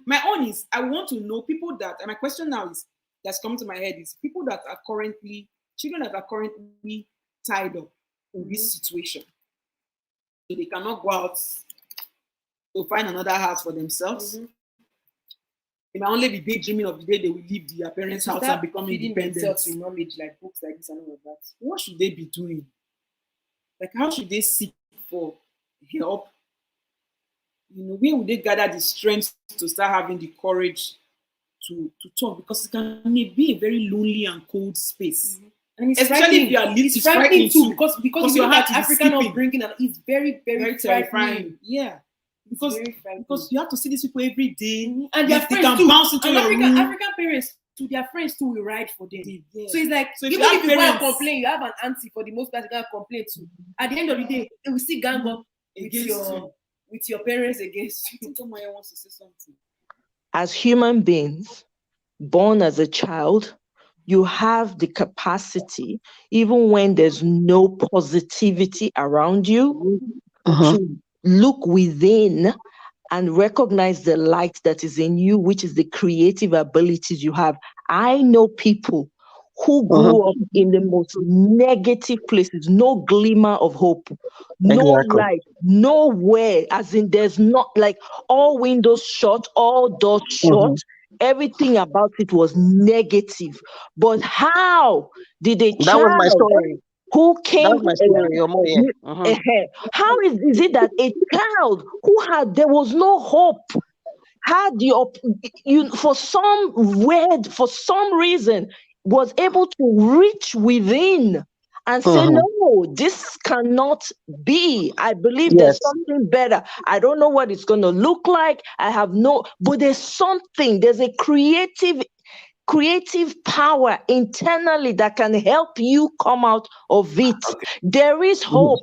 My own is, I want to know people that, and my question now is, that's coming to my head is people that are currently, children that are currently tied up in this situation. So they cannot go out to find another house for themselves. They might only be daydreaming of the day they will leave their parents' house and become independent. With knowledge like books like this and all of that. What should they be doing? Like, how should they seek for help? Where would they gather the strength to start having the courage to talk? Because it can be a very lonely and cold space. And it's especially if you are it's frightening too, because you look at African upbringing, and it's very, very terrifying. Yeah. Because you have to see these people every day, and their friends can too. bounce into your room. African parents to their friends too will ride for them. Yeah. So it's like, even if you parents, go and complain, you have an auntie for the most part you can complain to. At the end of the day, they will still gang up with your parents against you. Somebody wants to say something. As human beings, born as a child, you have the capacity, even when there's no positivity around you, to look within and recognize the light that is in you, which is the creative abilities you have. I know people who grew up in the most negative places, no glimmer of hope, no light, nowhere, as in there's not, like, all windows shut, all doors shut, everything about it was negative. But how did a child... That was my story. Who came? That's my story. How is it that a child who there was no hope, had for some reason was able to reach within and say, no, this cannot be. I believe there's something better. I don't know what it's going to look like. But there's something. There's a creative power internally that can help you come out of it. There is hope.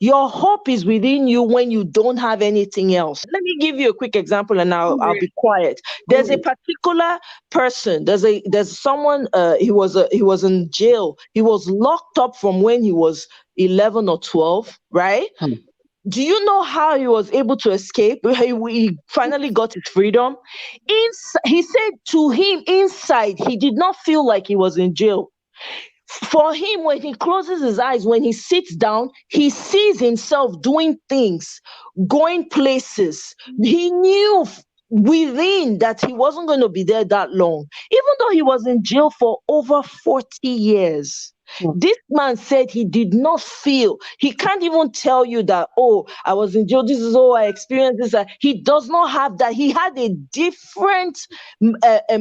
Your hope is within you when you don't have anything else. Let me give you a quick example, and I'll be quiet. There's a particular person. There's someone. He was in jail. He was locked up from when he was 11 or 12, right? Do you know how he was able to escape? He finally got his freedom. He said to him inside, he did not feel like he was in jail. For him, when he closes his eyes, when he sits down, he sees himself doing things, going places. He knew within that he wasn't going to be there that long, even though he was in jail for over 40 years. This man said he did not feel, he can't even tell you that, oh, I was in jail, this is all I experienced. He does not have that. He had a different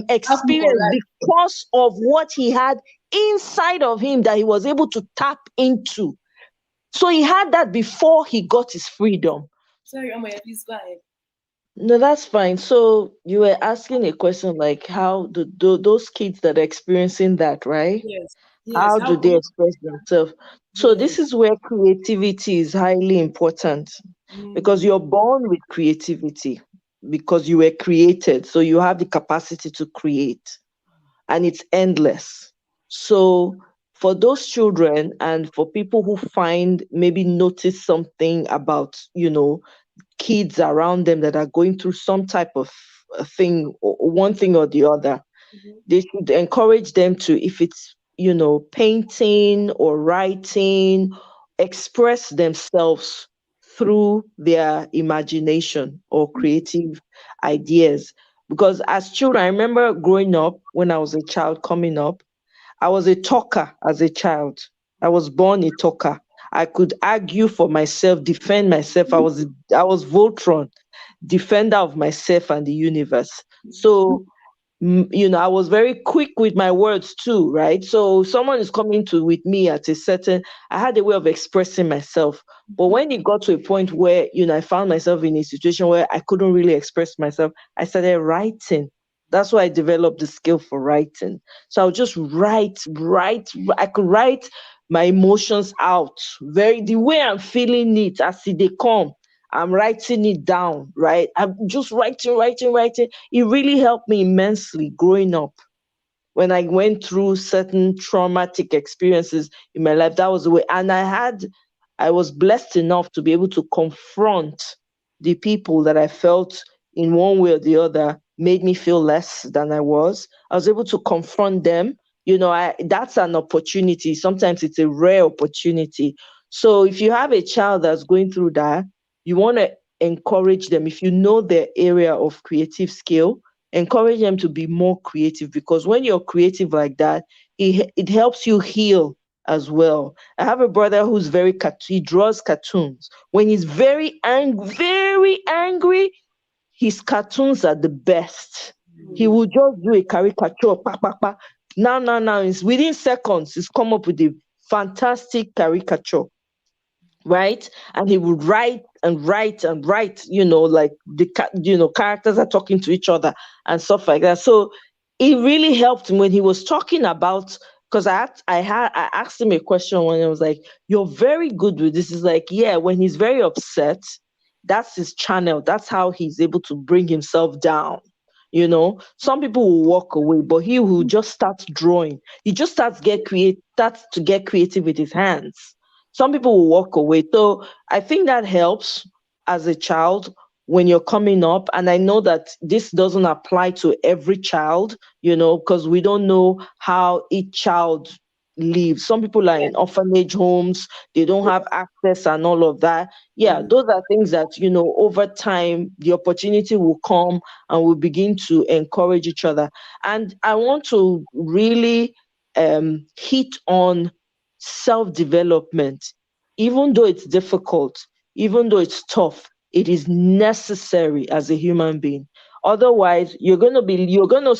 experience because of what he had inside of him that he was able to tap into. So he had that before he got his freedom. Sorry, Amaya, please go ahead. No, that's fine. So you were asking a question like, how do those kids that are experiencing that, right? Yes. How do they express themselves? So this is where creativity is highly important, because you're born with creativity, because you were created. So you have the capacity to create, and it's endless. So for those children and for people who maybe notice something about, kids around them that are going through some type of thing, or one thing or the other, they should encourage them to, if it's painting or writing, express themselves through their imagination or creative ideas. Because as children, I remember growing up, when I was a child coming up, I was a talker as a child. I was born a talker. I could argue for myself, defend myself. I was Voltron, defender of myself and the universe. So I was very quick with my words too, right? So someone is coming with me at I had a way of expressing myself. But when it got to a point where, I found myself in a situation where I couldn't really express myself, I started writing. That's why I developed the skill for writing. So I'll just write. I could write my emotions out, the way I'm feeling it as they come. I'm writing it down, right? I'm just writing. It really helped me immensely growing up. When I went through certain traumatic experiences in my life, that was the way. And I was blessed enough to be able to confront the people that I felt in one way or the other made me feel less than I was. I was able to confront them. That's an opportunity. Sometimes it's a rare opportunity. So if you have a child that's going through that, you want to encourage them. If you know their area of creative skill, encourage them to be more creative, because when you're creative like that, it helps you heal as well. I have a brother who's he draws cartoons. When he's very angry, his cartoons are the best. He will just do a caricature, pa, pa, pa. Now, it's within seconds, he's come up with a fantastic caricature, right? And he would write and write and write, like characters are talking to each other and stuff like that. So it really helped him when he was talking about, because I asked him a question when I was like, "You're very good with this." He's like, "Yeah." When he's very upset, that's his channel. That's how he's able to bring himself down. Some people will walk away, but he will just start drawing. He just starts to get creative with his hands. Some people will walk away. So I think that helps as a child when you're coming up. And I know that this doesn't apply to every child, because we don't know how each child lives. Some people are in orphanage homes, they don't have access and all of that. Yeah, those are things that, over time, the opportunity will come and we'll begin to encourage each other. And I want to really hit on self-development. Even though it's difficult, even though it's tough, it is necessary as a human being. Otherwise, it's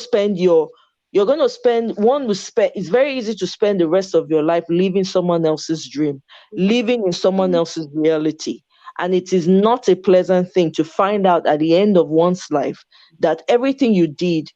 very easy to spend the rest of your life living someone else's dream, living in someone else's reality. And it is not a pleasant thing to find out at the end of one's life that everything you did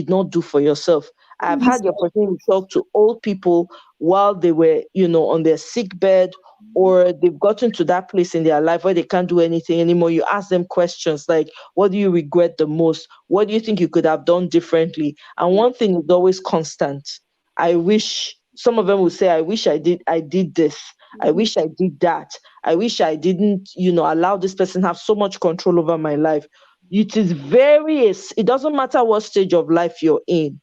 not do for yourself. I've had the opportunity to talk to old people while they were, on their sick bed, or they've gotten to that place in their life where they can't do anything anymore. You ask them questions like, what do you regret the most? What do you think you could have done differently? And one thing is always constant. Some of them will say, I did this. I wish I did that. I wish I didn't, allow this person have so much control over my life. It doesn't matter what stage of life you're in.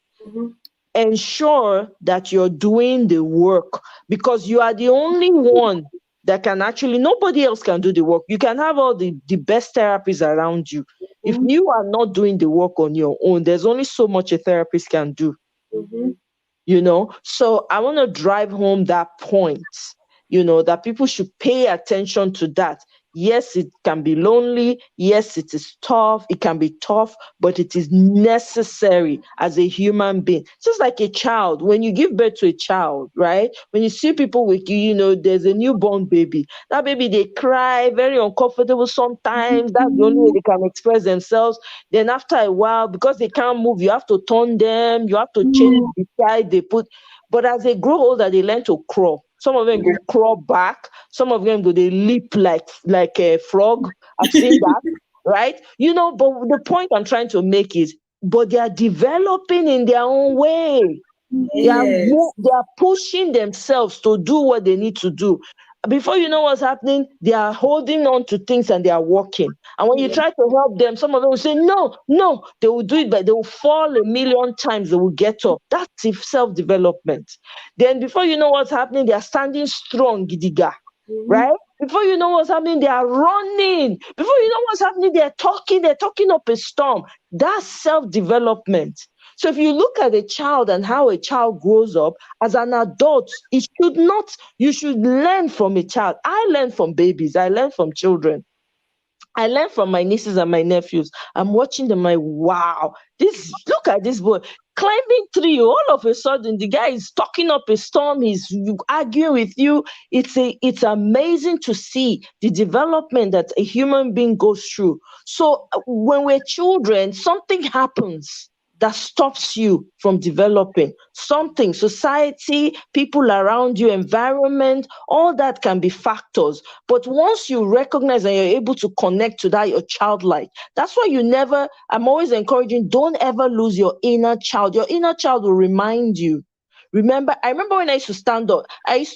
Ensure that you're doing the work, because you are the only one that can actually, nobody else can do the work. You can have all the best therapists around you. If you are not doing the work on your own, there's only so much a therapist can do. So I want to drive home that point, that people should pay attention to that. Yes, it can be lonely. Yes, it is tough. It can be tough, but it is necessary as a human being. Just like a child, when you give birth to a child, right? When you see people with you, there's a newborn baby. That baby, they cry, very uncomfortable sometimes. That's the only way they can express themselves. Then after a while, because they can't move, you have to turn them, you have to change the side they put. But as they grow older, they learn to crawl. Some of them go crawl back. Some of them they leap like a frog. I've seen that, right? But the point I'm trying to make is, but they are developing in their own way. They are pushing themselves to do what they need to do. Before you know what's happening, they are holding on to things and they are walking. And when you try to help them, some of them will say, no, they will do it, but they will fall a million times, they will get up. That's self-development. Then before you know what's happening, they are standing strong, gidiga, right? Before you know what's happening, they are running. Before you know what's happening, they're talking up a storm. That's self-development. So if you look at a child and how a child grows up, as an adult, you should learn from a child. I learn from babies. I learn from children. I learn from my nieces and my nephews. I'm watching them like, wow, look at this boy climbing tree. All of a sudden, the guy is talking up a storm. He's arguing with you. It's amazing to see the development that a human being goes through. So when we're children, something happens that stops you from developing. Something, society, people around you, environment, all that can be factors. But once you recognize and you're able to connect to that, you're childlike. That's why I'm always encouraging, don't ever lose your inner child. Your inner child will remind you Remember, I remember when I used to stand up, I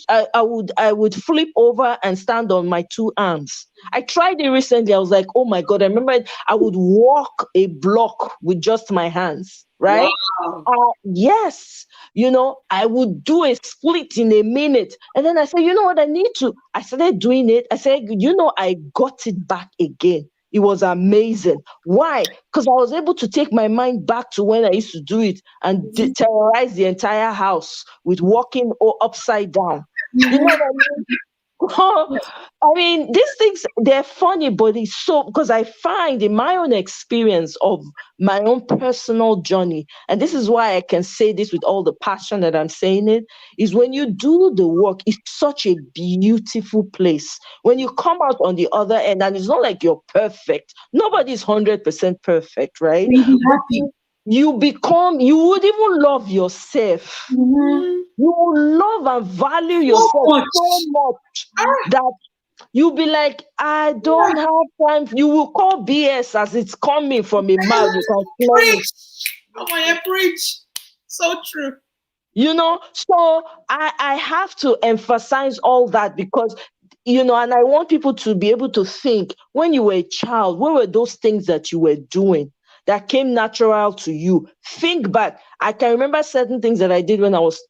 would flip over and stand on my two arms. I tried it recently. I was like, oh my God, I remember I would walk a block with just my hands, right? Wow. Yes, I would do a split in a minute. And then I said, you know what, I started doing it. I said, I got it back again. It was amazing. Why? Because I was able to take my mind back to when I used to do it and terrorize the entire house with walking upside down. You know what I mean? I mean, these things, they're funny, but it's so, because I find in my own experience of my own personal journey, and this is why I can say this with all the passion that I'm saying it, is when you do the work, it's such a beautiful place. When you come out on the other end, and it's not like you're perfect. Nobody's 100% perfect, right? Be happy. You would even love yourself. You will love and value yourself so much that you'll be like, I don't have time. You will call BS as it's coming from a mouth. You can smell it. Preach. Oh my, preach. So true. So I have to emphasize all that because, and I want people to be able to think, when you were a child, what were those things that you were doing that came natural to you? Think back. I can remember certain things that I did when I was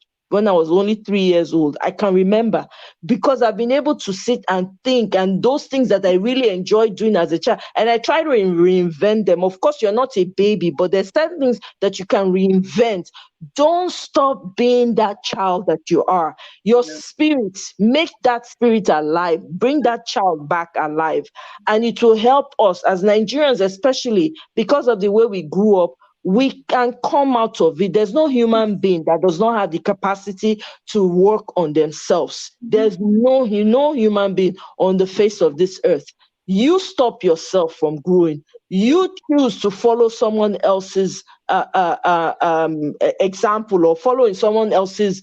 only 3 years old. I can remember because I've been able to sit and think, and those things that I really enjoyed doing as a child, and I try to reinvent them. Of course, you're not a baby, but there's certain things that you can reinvent. Don't stop being that child that you are. Your spirit, make that spirit alive. Bring that child back alive. And it will help us as Nigerians, especially because of the way we grew up. We can come out of it. There's no human being that does not have the capacity to work on themselves. There's no human being on the face of this earth. You stop yourself from growing. You choose to follow someone else's example or following someone else's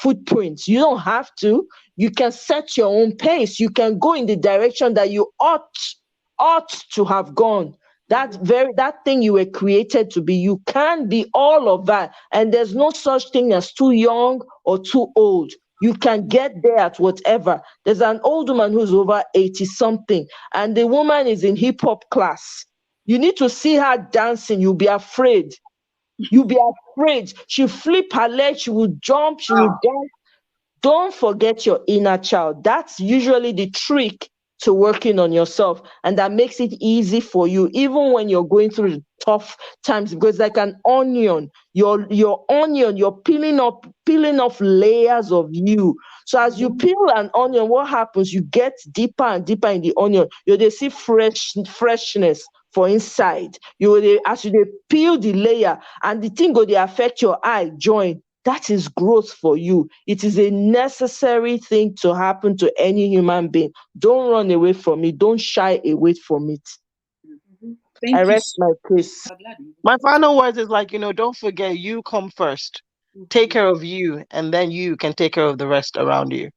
footprints. You don't have to. You can set your own pace. You can go in the direction that you ought to have gone. That thing you were created to be, you can be all of that. And there's no such thing as too young or too old. You can get there at whatever. There's an old woman who's over 80 something, and the woman is in hip hop class. You need to see her dancing. You'll be afraid. You'll be afraid. She'll flip her leg. She will jump. She will dance. Don't forget your inner child. That's usually the trick to working on yourself, and that makes it easy for you even when you're going through the tough times, because like an onion, your onion, you're peeling off layers of you. So as you peel an onion, what happens? You get deeper and deeper in the onion. They see freshness for inside. As you peel the layer, and the thing they affect your eye join. That is growth for you. It is a necessary thing to happen to any human being. Don't run away from it. Don't shy away from it. I rest my case. My final words is don't forget, you come first. Take care of you, and then you can take care of the rest around you.